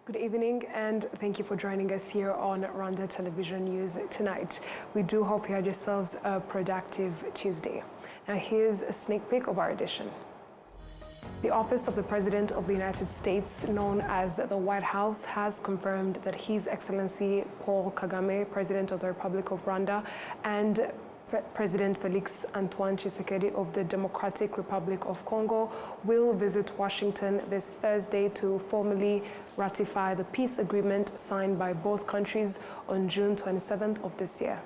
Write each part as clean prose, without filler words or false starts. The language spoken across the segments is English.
Good evening, and thank you for joining us here on Rwanda Television News tonight. We do hope you had yourselves a productive Tuesday. Now here's a sneak peek of our edition. The Office of the President of the United States, known as the White House, has confirmed that His Excellency Paul Kagame, President of the Republic of Rwanda, and President Felix Antoine Tshisekedi of the Democratic Republic of Congo will visit Washington this Thursday to formally ratify the peace agreement signed by both countries on June 27th of this year.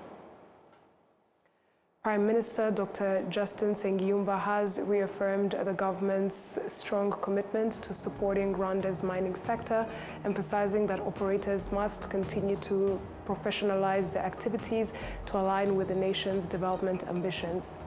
Prime Minister Dr. Justin Nsengiyumva has reaffirmed the government's strong commitment to supporting Rwanda's mining sector, emphasizing that operators must continue to professionalize their activities to align with the nation's development ambitions.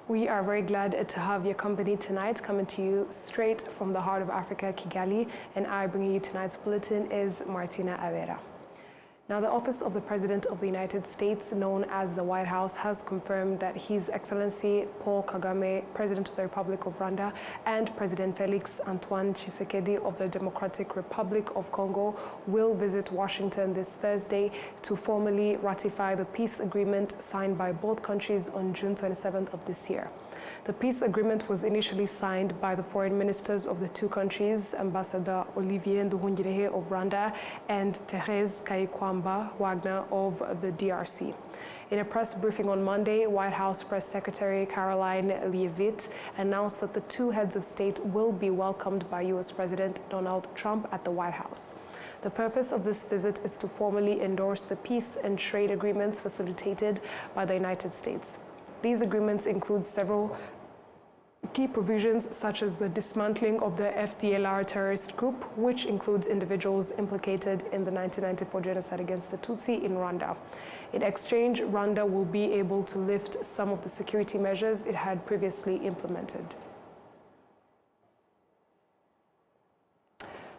We are very glad to have your company tonight, coming to you straight from the heart of Africa, Kigali, and I bringing you tonight's bulletin is Martina Avera. Now, the Office of the President of the United States, known as the White House, has confirmed that His Excellency Paul Kagame, President of the Republic of Rwanda, and President Felix Antoine Tshisekedi of the Democratic Republic of Congo will visit Washington this Thursday to formally ratify the peace agreement signed by both countries on June 27th of this year. The peace agreement was initially signed by the foreign ministers of the two countries, Ambassador Olivier Nduhungirehe of Rwanda and Therese Kayikwamba Wagner of the DRC. In a press briefing on Monday, White House Press Secretary Caroline Leavitt announced that the two heads of state will be welcomed by U.S. President Donald Trump at the White House. The purpose of this visit is to formally endorse the peace and trade agreements facilitated by the United States. These agreements include several key provisions, such as the dismantling of the FDLR terrorist group, which includes individuals implicated in the 1994 genocide against the Tutsi in Rwanda. In exchange, Rwanda will be able to lift some of the security measures it had previously implemented.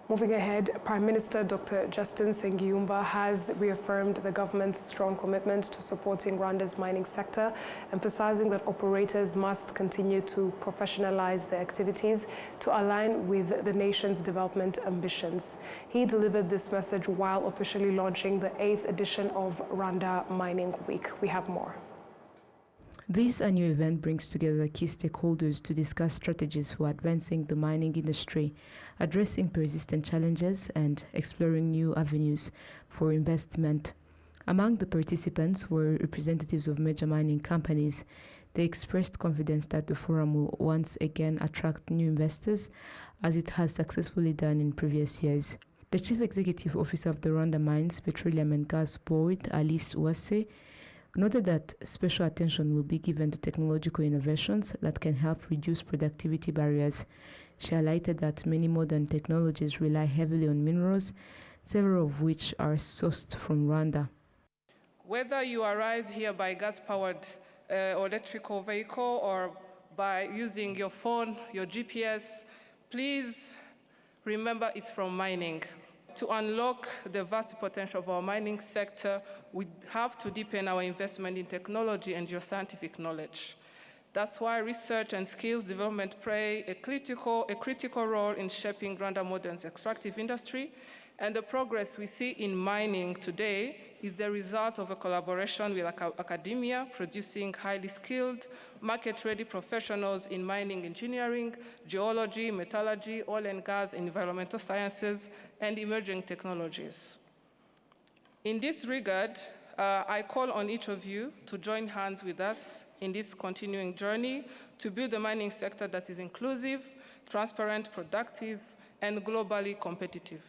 Moving ahead, Prime Minister Dr. Justin Nsengiyumva has reaffirmed the government's strong commitment to supporting Rwanda's mining sector, emphasizing that operators must continue to professionalize their activities to align with the nation's development ambitions. He delivered this message while officially launching the 8th edition of Rwanda Mining Week. We have more. This annual event brings together key stakeholders to discuss strategies for advancing the mining industry, addressing persistent challenges, and exploring new avenues for investment. Among the participants were representatives of major mining companies. They expressed confidence that the forum will once again attract new investors, as it has successfully done in previous years. The Chief Executive Officer of the Rwanda Mines, Petroleum and Gas Board, Alice Uwase, noted that special attention will be given to technological innovations that can help reduce productivity barriers. She highlighted that many modern technologies rely heavily on minerals, several of which are sourced from Rwanda. Whether you arrive here by gas-powered or electrical vehicle or by using your phone, your GPS, please remember it's from mining. To unlock the vast potential of our mining sector, we have to deepen our investment in technology and geoscientific knowledge. That's why research and skills development play a critical role in shaping Rwanda modern's extractive industry, and the progress we see in mining today is the result of a collaboration with academia, producing highly skilled, market-ready professionals in mining engineering, geology, metallurgy, oil and gas, environmental sciences, and emerging technologies. In this regard, I call on each of you to join hands with us in this continuing journey to build a mining sector that is inclusive, transparent, productive, and globally competitive.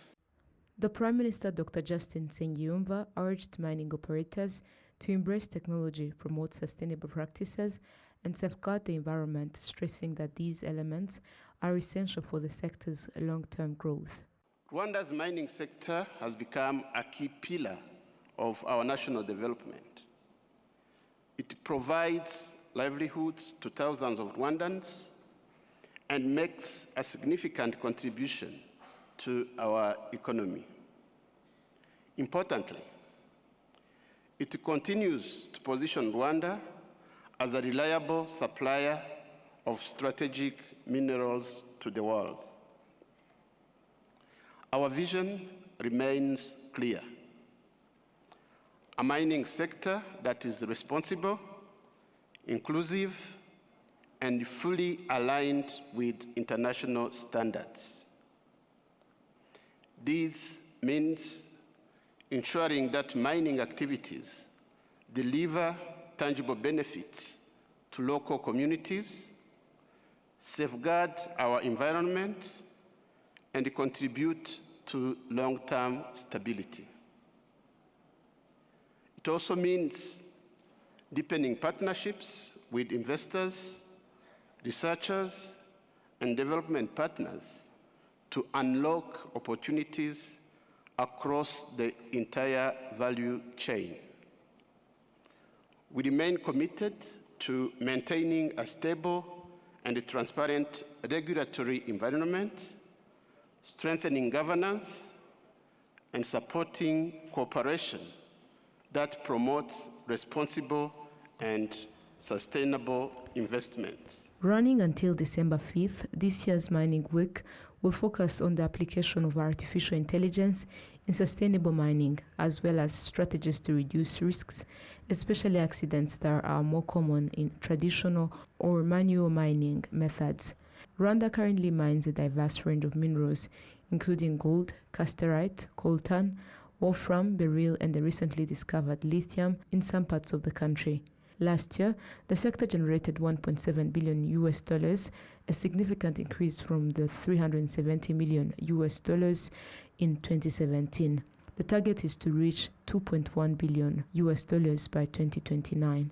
The Prime Minister, Dr. Justin Nsengiyumva, urged mining operators to embrace technology, promote sustainable practices, and safeguard the environment, stressing that these elements are essential for the sector's long-term growth. Rwanda's mining sector has become a key pillar of our national development. It provides livelihoods to thousands of Rwandans and makes a significant contribution to our economy. Importantly, It continues to position Rwanda as a reliable supplier of strategic minerals to the world. Our vision remains clear: a mining sector that is responsible, inclusive, and fully aligned with international standards. This means ensuring that mining activities deliver tangible benefits to local communities, safeguard our environment, and contribute to long-term stability. It also means deepening partnerships with investors, researchers, and development partners to unlock opportunities across the entire value chain. We remain committed to maintaining a stable and a transparent regulatory environment, strengthening governance, and supporting cooperation that promotes responsible and sustainable investments. Running until December 5th, this year's Mining Week will focus on the application of artificial intelligence in sustainable mining, as well as strategies to reduce risks, especially accidents that are more common in traditional or manual mining methods. Rwanda currently mines a diverse range of minerals, including gold, casterite, coltan, wolfram, beryl, and the recently discovered lithium in some parts of the country. Last year, the sector generated $1.7 billion, a significant increase from the $370 million in 2017. The target is to reach $2.1 billion by 2029.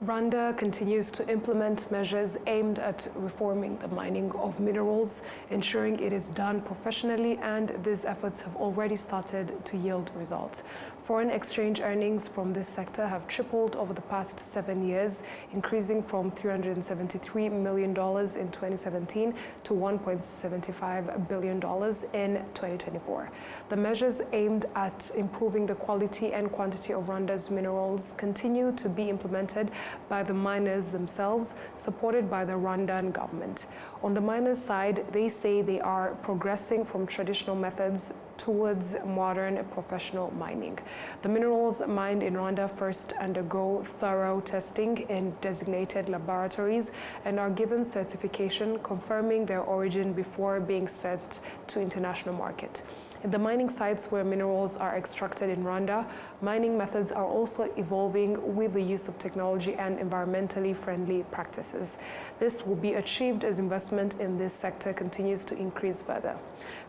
Rwanda continues to implement measures aimed at reforming the mining of minerals, ensuring it is done professionally, and these efforts have already started to yield results. Foreign exchange earnings from this sector have tripled over the past 7 years, increasing from $373 million in 2017 to $1.75 billion in 2024. The measures aimed at improving the quality and quantity of Rwanda's minerals continue to be implemented by the miners themselves, supported by the Rwandan government. On the miners' side, they say they are progressing from traditional methods towards modern professional mining. The minerals mined in Rwanda first undergo thorough testing in designated laboratories and are given certification confirming their origin before being sent to international market. In the mining sites where minerals are extracted in Rwanda, mining methods are also evolving with the use of technology and environmentally friendly practices. This will be achieved as investment in this sector continues to increase further.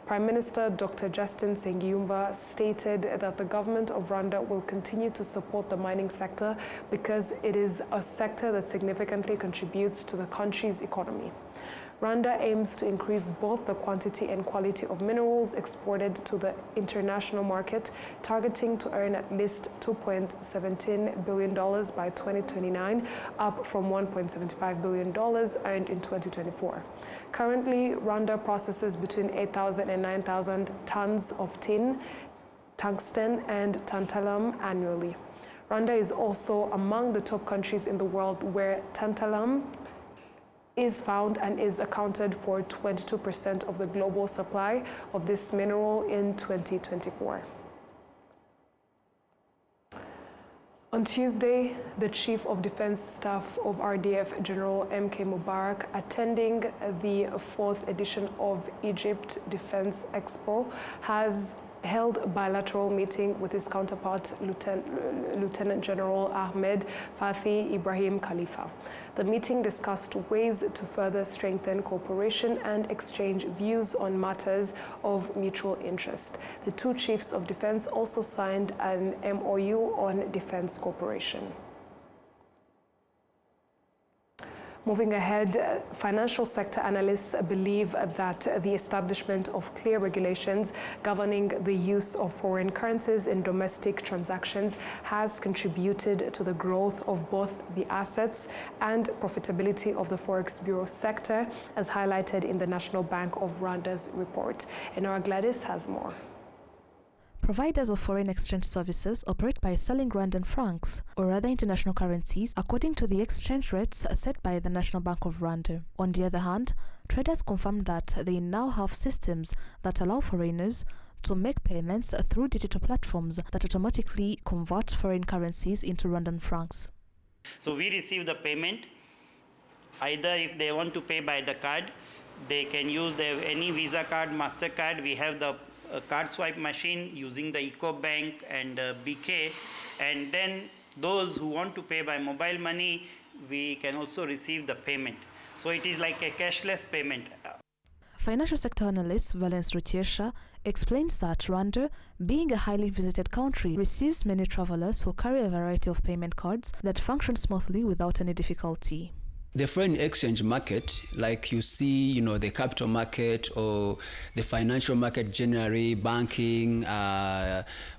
Prime Minister Dr. Justin Nsengiyumva stated that the government of Rwanda will continue to support the mining sector because it is a sector that significantly contributes to the country's economy. Rwanda aims to increase both the quantity and quality of minerals exported to the international market, targeting to earn at least $2.17 billion by 2029, up from $1.75 billion earned in 2024. Currently, Rwanda processes between 8,000 and 9,000 tons of tin, tungsten, and tantalum annually. Rwanda is also among the top countries in the world where tantalum is found and is accounted for 22% of the global supply of this mineral in 2024. On Tuesday, the Chief of Defense Staff of RDF, General M.K. Mubarak, attending the 4th edition of Egypt Defense Expo, has held a bilateral meeting with his counterpart, Lieutenant General Ahmed Fathi Ibrahim Khalifa. The meeting discussed ways to further strengthen cooperation and exchange views on matters of mutual interest. The two chiefs of defense also signed an MOU on defense cooperation. Moving ahead, financial sector analysts believe that the establishment of clear regulations governing the use of foreign currencies in domestic transactions has contributed to the growth of both the assets and profitability of the Forex Bureau sector, as highlighted in the National Bank of Rwanda's report. And our Gladys has more. Providers of foreign exchange services operate by selling Rwandan francs or other international currencies according to the exchange rates set by the National Bank of Rwanda. On the other hand, traders confirmed that they now have systems that allow foreigners to make payments through digital platforms that automatically convert foreign currencies into Rwandan francs. So we receive the payment. Either if they want to pay by the card, they can use any Visa card, MasterCard. We have the card swipe machine using the EcoBank and BK. And then those who want to pay by mobile money, we can also receive the payment. So it is like a cashless payment. Financial sector analyst Valence Rutiesha explains that Rwanda, being a highly visited country, receives many travelers who carry a variety of payment cards that function smoothly without any difficulty. The foreign exchange market, like you see, the capital market or the financial market generally, banking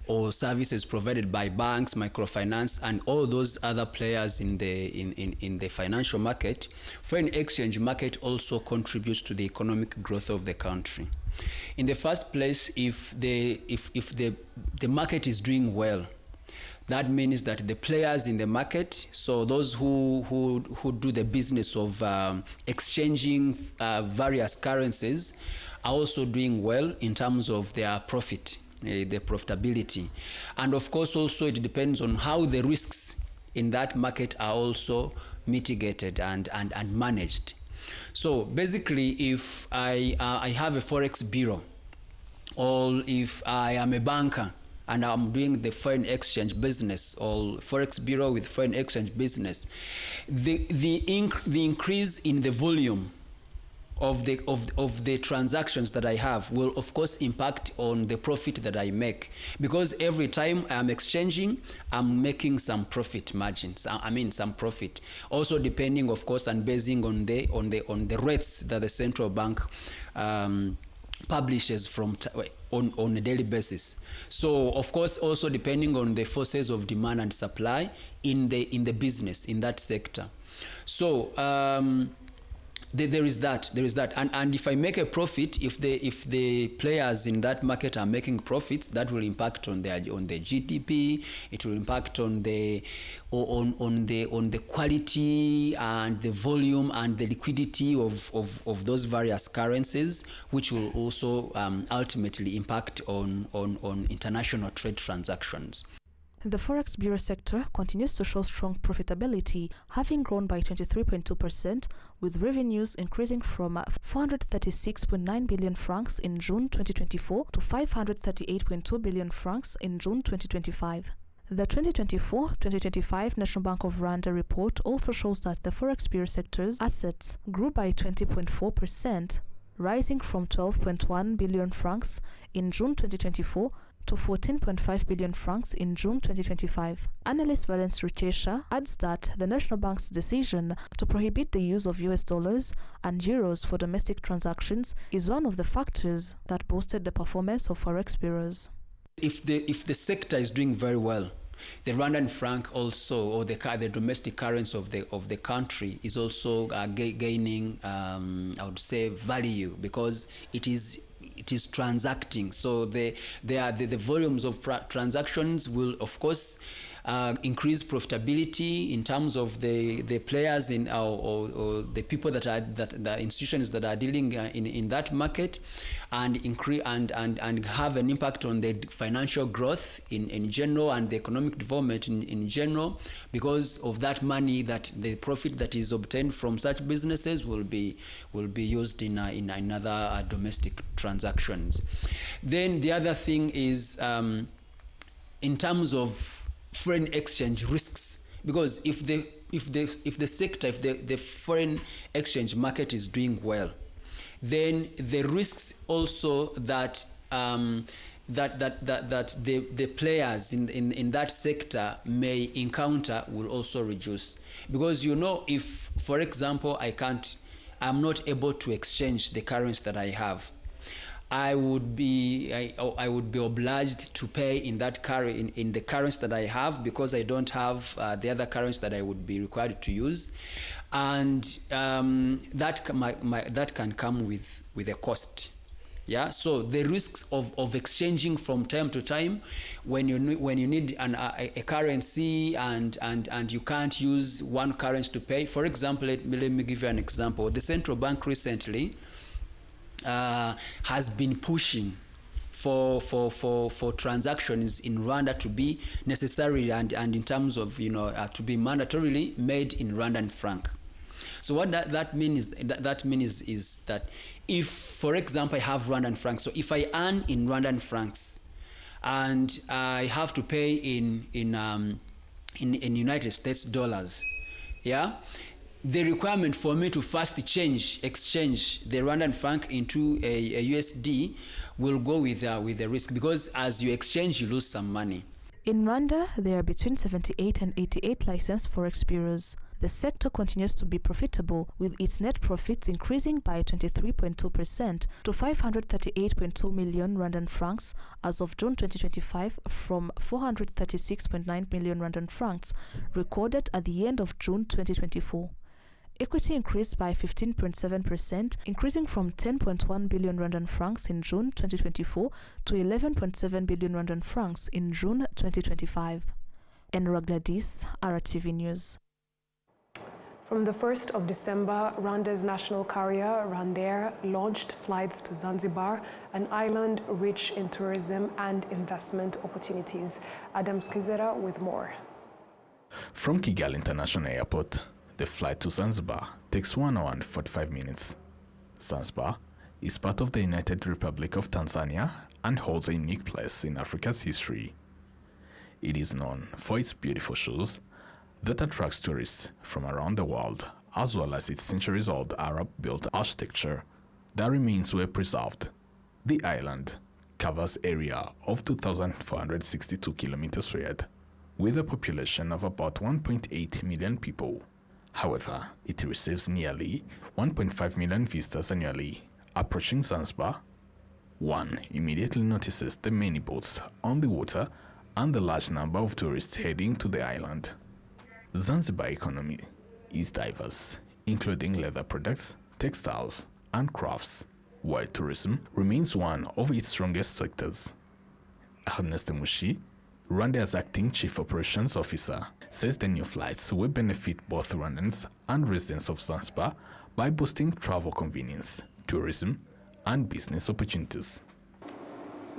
or services provided by banks, microfinance, and all those other players in the financial market, foreign exchange market also contributes to the economic growth of the country. In the first place, if the market is doing well, that means that the players in the market, so those who do the business of exchanging various currencies, are also doing well in terms of their profit, the profitability. And of course also it depends on how the risks in that market are also mitigated and managed. So basically, if I have a forex bureau, or if I am a banker and I'm doing the foreign exchange business or forex bureau with foreign exchange business, the increase in the volume of the transactions that I have will of course impact on the profit that I make, because every time I'm exchanging, I'm making some profit margins. I mean some profit. Also depending of course and basing on the rates that the central bank publishes on a daily basis. So of course also depending on the forces of demand and supply in the business in that sector. So there is that, and if I make a profit, if the players in that market are making profits, that will impact on the GDP. It will impact on the quality and the volume and the liquidity of those various currencies, which will also ultimately impact on international trade transactions. The Forex Bureau sector continues to show strong profitability, having grown by 23.2%, with revenues increasing from 436.9 billion francs in June 2024 to 538.2 billion francs in June 2025. The 2024-2025 National Bank of Rwanda report also shows that the Forex Bureau sector's assets grew by 20.4%, rising from 12.1 billion francs in June 2024 to 14.5 billion francs in June 2025. Analyst Valence Rutiesha adds that the National Bank's decision to prohibit the use of US dollars and euros for domestic transactions is one of the factors that boosted the performance of forex bureaus. If the sector is doing very well, the Rwandan franc also, or the domestic currency of the country, is also gaining, I would say, value, because it is transacting. So the volumes of transactions will of course increase profitability in terms of the players in or the people the institutions that are dealing in that market, and increase and have an impact on the financial growth in general and the economic development in general, because of that money, that the profit that is obtained from such businesses will be used in other domestic transactions. Then the other thing is in terms of foreign exchange risks, because if the foreign exchange market is doing well, then the risks also that the players in that sector may encounter will also reduce. Because if, for example, I'm not able to exchange the currency that I have, I would be obliged to pay in that in the currency that I have, because I don't have the other currency that I would be required to use, and that can come with a cost. Yeah, so the risks of exchanging from time to time when you need a currency and you can't use one currency to pay. For example, let me give you an example. The central bank recently has been pushing for transactions in Rwanda to be necessary and in terms of to be mandatorily made in Rwandan franc. So what that means is that if, for example, I have Rwandan francs, so if I earn in Rwandan francs and I have to pay in United States dollars, yeah, the requirement for me to first exchange the Rwandan franc into a USD will go with the risk, because as you exchange, you lose some money. In Rwanda, there are between 78 and 88 licensed forex bureaus. The sector continues to be profitable, with its net profits increasing by 23.2% to 538.2 million Rwandan francs as of June 2025 from 436.9 million Rwandan francs recorded at the end of June 2024. Equity increased by 15.7%, increasing from 10.1 billion Rwandan francs in June 2024 to 11.7 billion Rwandan francs in June 2025. Enra Gladys, RwandaTV News. From the 1st of December, Rwanda's national carrier, Rwandair, launched flights to Zanzibar, an island rich in tourism and investment opportunities. Adam Skizera with more. From Kigali International Airport, the flight to Zanzibar takes 1 hour and 45 minutes. Zanzibar is part of the United Republic of Tanzania and holds a unique place in Africa's history. It is known for its beautiful shores that attracts tourists from around the world, as well as its centuries-old Arab-built architecture that remains well preserved. The island covers area of 2,462 kilometers squared, with a population of about 1.8 million people. However, it receives nearly 1.5 million visitors annually. Approaching Zanzibar, one immediately notices the many boats on the water and the large number of tourists heading to the island. Zanzibar economy is diverse, including leather products, textiles, and crafts, while tourism remains one of its strongest sectors. Ernest Mushi, Rwanda's acting chief operations officer, says the new flights will benefit both Rwandans and residents of Zanzibar by boosting travel convenience, tourism, and business opportunities.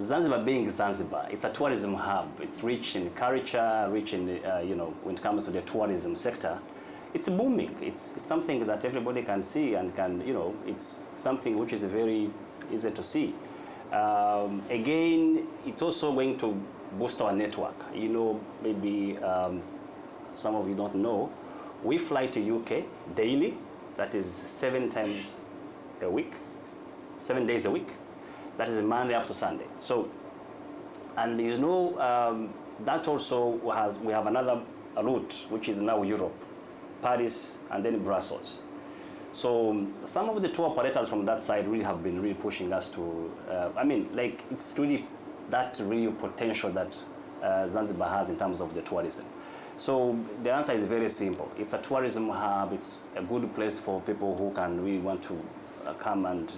Zanzibar being Zanzibar, it's a tourism hub. It's rich in culture, rich in, when it comes to the tourism sector. It's booming. It's something that everybody can see and can, it's something which is very easy to see. Again, it's also going to boost our network. Maybe some of you don't know, we fly to UK daily. That is 7 days a week. That is Monday up to Sunday. So, and that also we have another route, which is now Europe, Paris, and then Brussels. So some of the tour operators from that side really have been really pushing us to, it's really that real potential that Zanzibar has in terms of the tourism. So the answer is very simple. It's a tourism hub. It's a good place for people who can really want to come and,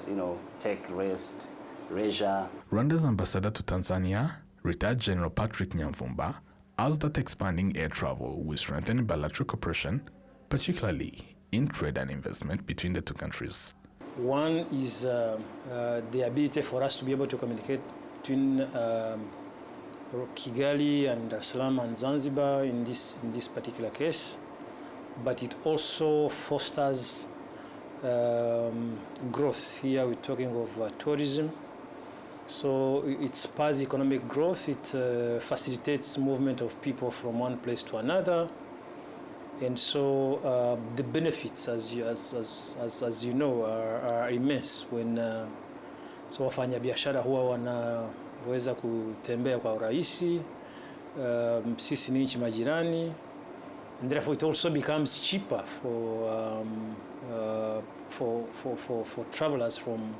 take rest, leisure. Rwanda's ambassador to Tanzania, retired General Patrick Nyamvumba, adds that expanding air travel will strengthen bilateral cooperation, particularly in trade and investment between the two countries. One is the ability for us to be able to communicate between Kigali and Dar es Salaam and Zanzibar in this particular case, but it also fosters growth. Here we're talking of tourism. So it spurs economic growth, it facilitates movement of people from one place to another. And so the benefits, as you know, are immense when so wafanyabiashara huwa wanaweza kutembea kwa urahisi, sisi ni nchi majirani, and therefore it also becomes cheaper for travelers from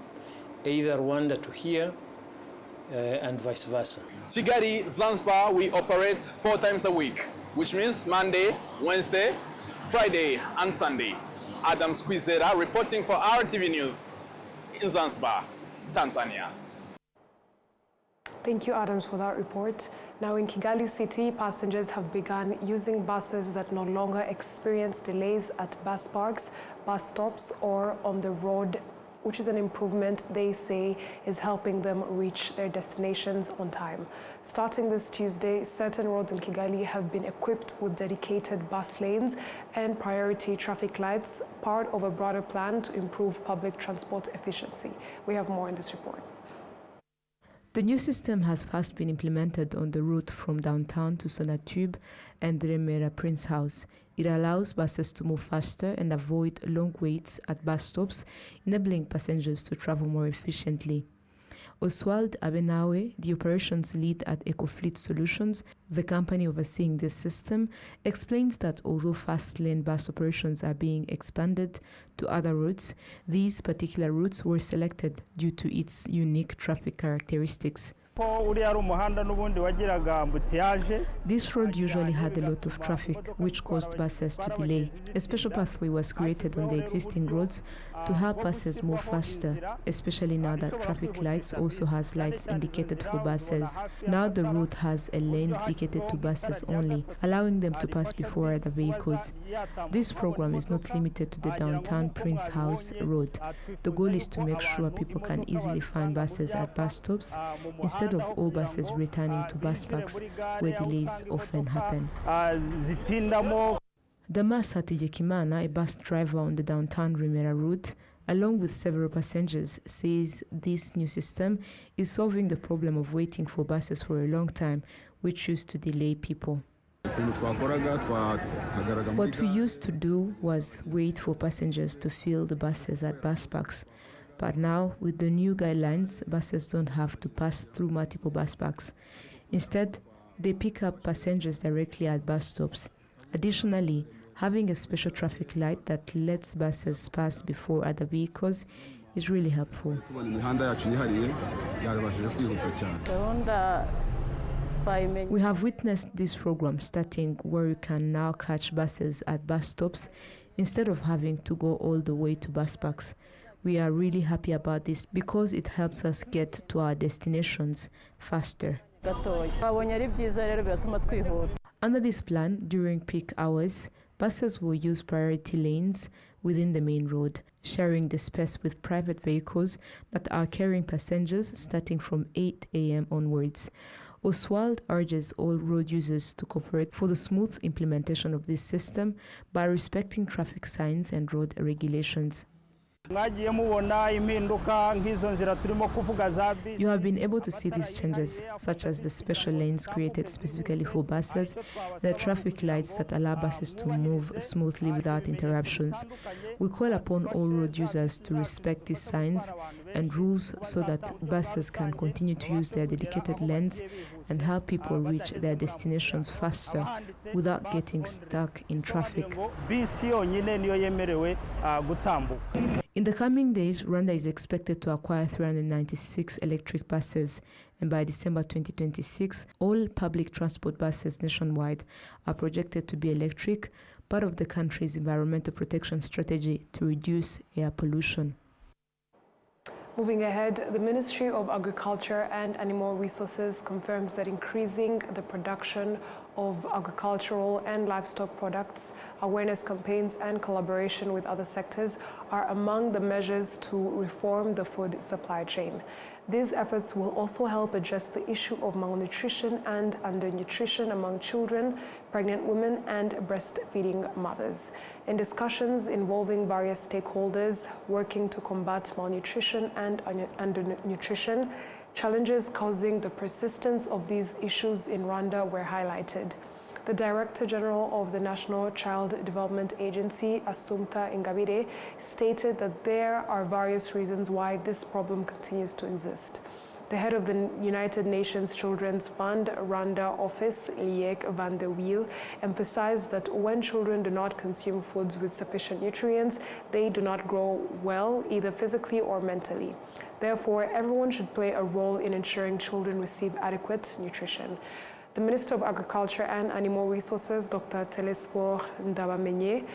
either Rwanda to here and vice versa. Kigali, Zanzibar, we operate 4 times a week, which means Monday, Wednesday, Friday, and Sunday. Adam Squizera reporting for RwandaTV News in Zanzibar. Tanzania. Thank you, Adams, for that report. Now, in Kigali City, passengers have begun using buses that no longer experience delays at bus parks, bus stops, or on the road, which is an improvement they say is helping them reach their destinations on time. Starting this Tuesday, certain roads in Kigali have been equipped with dedicated bus lanes and priority traffic lights, part of a broader plan to improve public transport efficiency. We have more in this report. The new system has first been implemented on the route from downtown to Sonatube and Remera Prince House. It allows buses to move faster and avoid long waits at bus stops, enabling passengers to travel more efficiently. Oswald Abenawe, the operations lead at EcoFleet Solutions, the company overseeing this system, explains that although fast-lane bus operations are being expanded to other routes, these particular routes were selected due to its unique traffic characteristics. This road usually had a lot of traffic, which caused buses to delay. A special pathway was created on the existing roads to help buses move faster, especially now that traffic lights also has lights indicated for buses. Now the route has a lane dedicated to buses only, allowing them to pass before other vehicles. This program is not limited to the downtown Prince House Road. The goal is to make sure people can easily find buses at bus stops instead of all buses returning to bus parks where delays often happen. Damas Hatijekimana, a bus driver on the downtown Remera route, along with several passengers, says this new system is solving the problem of waiting for buses for a long time, which used to delay people. What we used to do was wait for passengers to fill the buses at bus parks. But now, with the new guidelines, buses don't have to pass through multiple bus parks. Instead, they pick up passengers directly at bus stops. Additionally, having a special traffic light that lets buses pass before other vehicles is really helpful. We have witnessed this program starting where you can now catch buses at bus stops instead of having to go all the way to bus parks. We are really happy about this because it helps us get to our destinations faster. Under this plan, during peak hours, buses will use priority lanes within the main road, sharing the space with private vehicles that are carrying passengers starting from 8 a.m. onwards. Oswald urges all road users to cooperate for the smooth implementation of this system by respecting traffic signs and road regulations. You have been able to see these changes, such as the special lanes created specifically for buses, the traffic lights that allow buses to move smoothly without interruptions. We call upon all road users to respect these signs and rules so that buses can continue to use their dedicated lanes and help people reach their destinations faster without getting stuck in traffic. In the coming days, Rwanda is expected to acquire 396 electric buses, and by December 2026, all public transport buses nationwide are projected to be electric, part of the country's environmental protection strategy to reduce air pollution. Moving ahead, the Ministry of Agriculture and Animal Resources confirms that increasing the production of agricultural and livestock products, awareness campaigns, and collaboration with other sectors are among the measures to reform the food supply chain. These efforts will also help address the issue of malnutrition and undernutrition among children, pregnant women, and breastfeeding mothers. In discussions involving various stakeholders working to combat malnutrition and undernutrition, challenges causing the persistence of these issues in Rwanda were highlighted. The Director General of the National Child Development Agency, Assumpta Ingabire, stated that there are various reasons why this problem continues to exist. The head of the United Nations Children's Fund, Rwanda office, Liek van der Wiel, emphasized that when children do not consume foods with sufficient nutrients, they do not grow well, either physically or mentally. Therefore, everyone should play a role in ensuring children receive adequate nutrition. The Minister of Agriculture and Animal Resources, Dr. Telesphore Ndabamenye,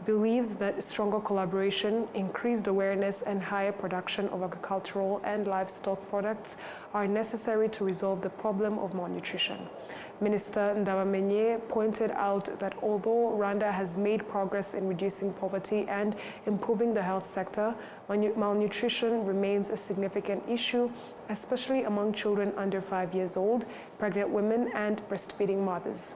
believes that stronger collaboration, increased awareness, and higher production of agricultural and livestock products are necessary to resolve the problem of malnutrition. Minister Ndabamenye pointed out that although Rwanda has made progress in reducing poverty and improving the health sector, malnutrition remains a significant issue, especially among children under 5 years old, pregnant women, and breastfeeding mothers.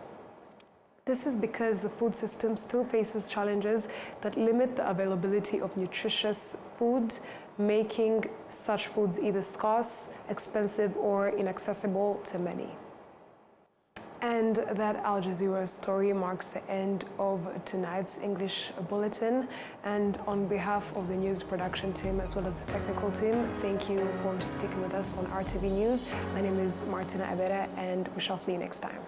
This is because the food system still faces challenges that limit the availability of nutritious food, making such foods either scarce, expensive, or inaccessible to many. And that Al Jazeera story marks the end of tonight's English Bulletin. And on behalf of the news production team as well as the technical team, thank you for sticking with us on RTV News. My name is Martina Abera, and we shall see you next time.